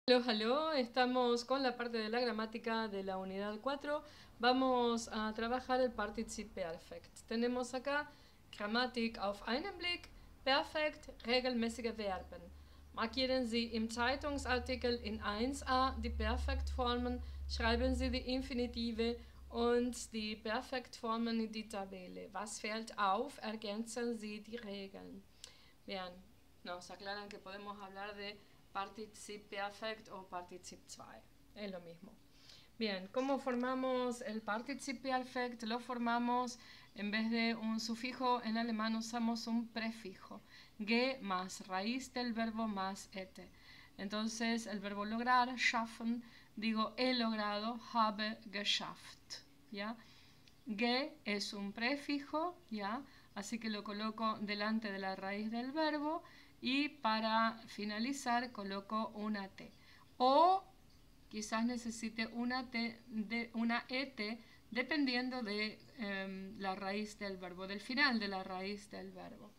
Hello, hello, estamos con la parte de la gramática de la unidad 4. Vamos a trabajar el Partizip Perfekt. Tenemos acá Grammatik auf einen Blick, Perfekt, regelmäßige Verben. Markieren Sie im Zeitungsartikel in 1a die Perfektformen, schreiben Sie die Infinitive und die Perfektformen in die Tabelle. Was fällt auf? Ergänzen Sie die Regeln. Bien, nos aclaran que podemos hablar de Partizip Perfekt o Partizip 2. Es lo mismo. Bien, ¿cómo formamos el Partizip Perfekt? Lo formamos en vez de un sufijo, en alemán usamos un prefijo. Ge más raíz del verbo más ete. Entonces, el verbo lograr, schaffen, digo he logrado, habe geschafft. ¿Ya? Ge es un prefijo, ¿ya? Así que lo coloco delante de la raíz del verbo y para finalizar coloco una T. O quizás necesite una ET dependiendo de la raíz del verbo, del final de la raíz del verbo.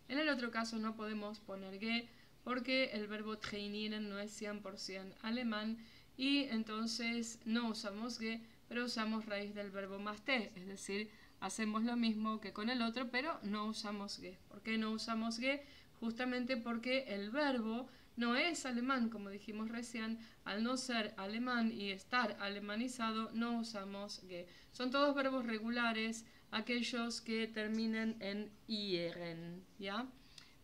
En el otro caso no podemos poner ge porque el verbo trainieren no es 100% alemán y entonces no usamos ge, pero usamos raíz del verbo más te, es decir, hacemos lo mismo que con el otro, pero no usamos ge. ¿Por qué no usamos ge? Justamente porque el verbo no es alemán, como dijimos recién, al no ser alemán y estar alemanizado, no usamos ge. Son todos verbos regulares, aquellos que terminen en ieren, ¿ya?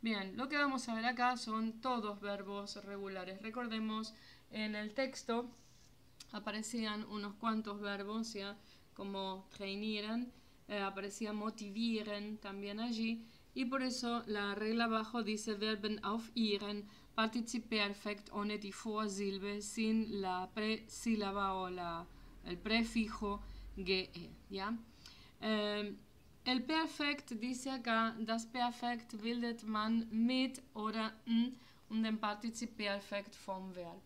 Bien, lo que vamos a ver acá son todos verbos regulares. Recordemos, en el texto aparecían unos cuantos verbos, ¿ya? Como trainieren, aparecía motivieren también allí, y por eso la regla abajo dice Verben auf ihren, Partizip Perfekt ohne die Vorsilbe, sin la presílaba o el prefijo ge, ¿ya? El Perfekt dice acá, das Perfekt bildet man mit oder n und dem Partizip Perfekt vom Verb.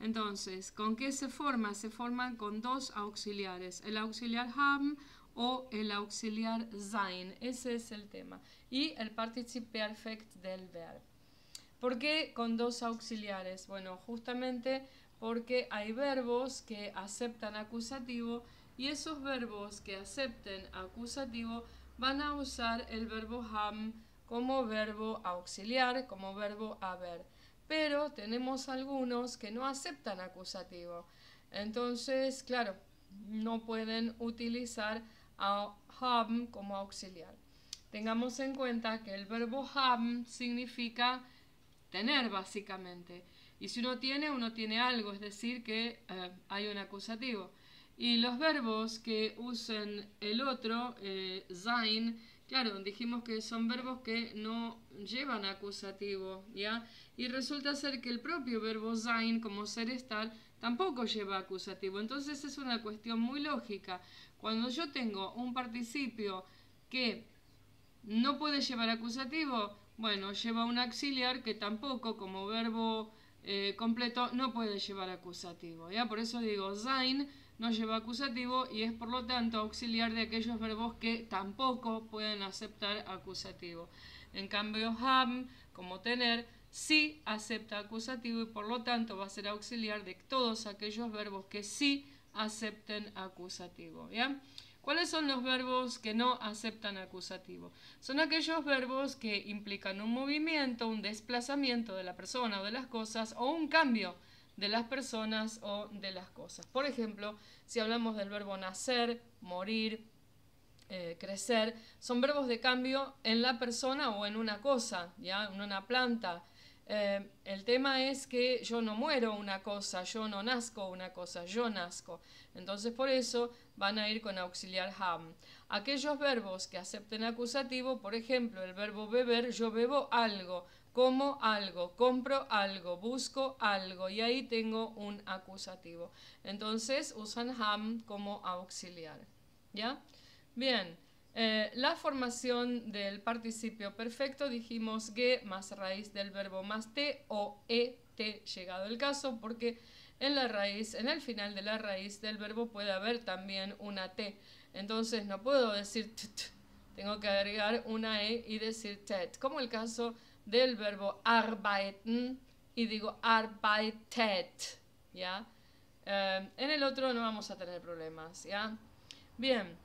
Entonces, ¿con qué se forma? Se forman con dos auxiliares, el auxiliar haben o el auxiliar sein. Ese es el tema. Y el Partizip Perfekt del verbo. ¿Por qué con dos auxiliares? Bueno, justamente porque hay verbos que aceptan acusativo y esos verbos que acepten acusativo van a usar el verbo haben como verbo auxiliar, como verbo haber. Pero tenemos algunos que no aceptan acusativo. Entonces, claro, no pueden utilizar a haben como auxiliar. Tengamos en cuenta que el verbo haben significa tener básicamente. Y si uno tiene algo, es decir, que hay un acusativo. Y los verbos que usen el otro, sein, claro, dijimos que son verbos que no llevan acusativo, ¿ya? Y resulta ser que el propio verbo sein, como ser estar, tampoco lleva acusativo. Entonces es una cuestión muy lógica. Cuando yo tengo un participio que no puede llevar acusativo, bueno, lleva un auxiliar que tampoco como verbo completo no puede llevar acusativo, ¿ya? Por eso digo, sein no lleva acusativo y es por lo tanto auxiliar de aquellos verbos que tampoco pueden aceptar acusativo. En cambio, haben, como tener, sí acepta acusativo y por lo tanto va a ser auxiliar de todos aquellos verbos que sí acepten acusativo, ¿ya? ¿Cuáles son los verbos que no aceptan acusativo? Son aquellos verbos que implican un movimiento, un desplazamiento de la persona o de las cosas o un cambio de las personas o de las cosas. Por ejemplo, si hablamos del verbo nacer, morir, crecer, son verbos de cambio en la persona o en una cosa, ¿ya? En una planta. El tema es que yo no muero una cosa, yo no nazco una cosa, yo nazco. Entonces por eso van a ir con auxiliar haben. Aquellos verbos que acepten acusativo, por ejemplo, el verbo beber, yo bebo algo, como algo, compro algo, busco algo y ahí tengo un acusativo. Entonces usan haben como auxiliar. ¿Ya? Bien. La formación del participio perfecto dijimos ge más raíz del verbo más te o et llegado el caso porque en la raíz, en el final de la raíz del verbo puede haber también una t. Entonces no puedo decir t, tengo que agregar una e y decir tet, como el caso del verbo arbeiten y digo arbeitet, ¿ya? En el otro no vamos a tener problemas, ¿ya? Bien,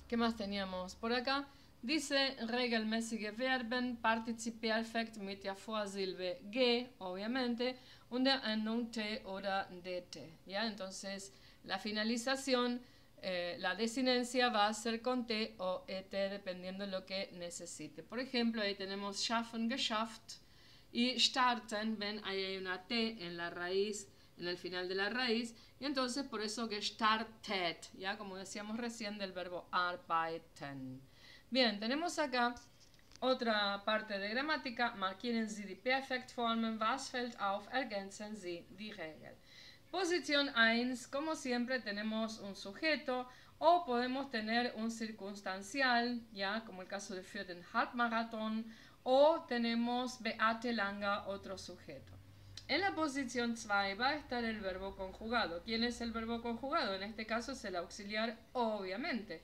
¿qué más teníamos por acá? Dice regelmäßige Verben, Partizipalperfekt mit der Vorsilbe ge, obviamente, und der Endung te oder dt, ¿ya? Entonces, la finalización, la desinencia va a ser con t o et, dependiendo de lo que necesite. Por ejemplo, ahí tenemos schaffen, geschafft, y starten, ven, ahí hay una t en la raíz, en el final de la raíz, y entonces por eso gestartet, ya como decíamos recién del verbo arbeiten. Bien, tenemos acá otra parte de gramática. Markieren Sie die Perfektformen. Was fällt auf? Ergänzen Sie die Regel. Posición 1, como siempre tenemos un sujeto o podemos tener un circunstancial, ya como el caso de für den Halbmarathon, o tenemos Beate Langer, otro sujeto. En la posición 2 va a estar el verbo conjugado. ¿Quién es el verbo conjugado? En este caso es el auxiliar, obviamente.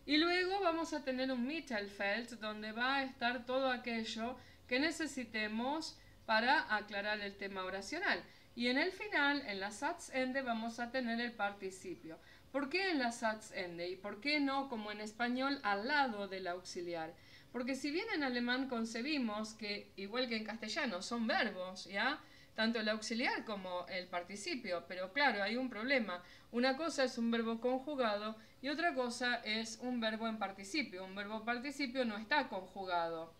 Y luego vamos a tener un Mittelfeld donde va a estar todo aquello que necesitemos para aclarar el tema oracional. Y en el final, en la Satzende, vamos a tener el participio. ¿Por qué en la Satzende? ¿Y por qué no, como en español, al lado del auxiliar? Porque si bien en alemán concebimos que, igual que en castellano, son verbos, ¿ya? Tanto el auxiliar como el participio, pero claro, hay un problema. Una cosa es un verbo conjugado y otra cosa es un verbo en participio. Un verbo en participio no está conjugado,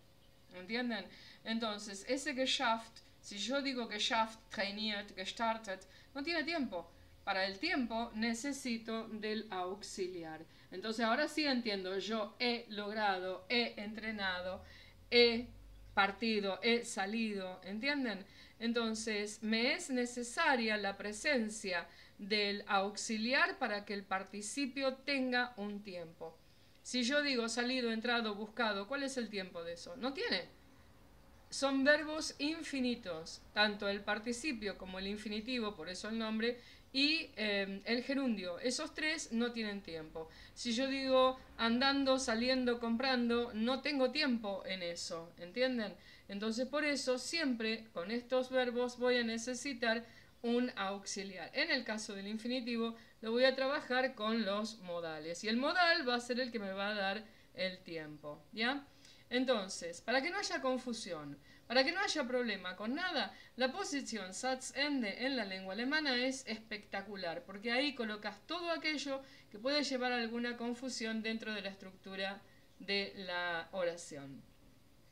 ¿entienden? Entonces, ese geschafft, si yo digo geschafft, trainiert, gestartet, no tiene tiempo. Para el tiempo necesito del auxiliar. Entonces, ahora sí entiendo, yo he logrado, he entrenado, he partido, he salido, ¿entienden? Entonces, me es necesaria la presencia del auxiliar para que el participio tenga un tiempo. Si yo digo salido, entrado, buscado, ¿cuál es el tiempo de eso? No tiene. Son verbos infinitos, tanto el participio como el infinitivo, por eso el nombre, y el gerundio. Esos tres no tienen tiempo. Si yo digo andando, saliendo, comprando, no tengo tiempo en eso, ¿entienden? Entonces por eso siempre con estos verbos voy a necesitar un auxiliar. En el caso del infinitivo lo voy a trabajar con los modales y el modal va a ser el que me va a dar el tiempo, ¿ya? Entonces, para que no haya confusión, para que no haya problema con nada, la posición Satzende en la lengua alemana es espectacular, porque ahí colocas todo aquello que puede llevar a alguna confusión dentro de la estructura de la oración.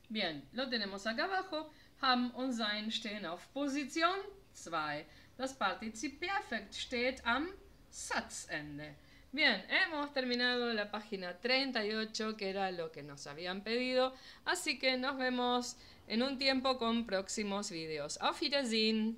Bien, lo tenemos acá abajo. Haben und sein stehen auf Position 2. Das Partizip Perfekt steht am Satzende. Bien, hemos terminado la página 38, que era lo que nos habían pedido, así que nos vemos en un tiempo con próximos videos. Auf Wiedersehen.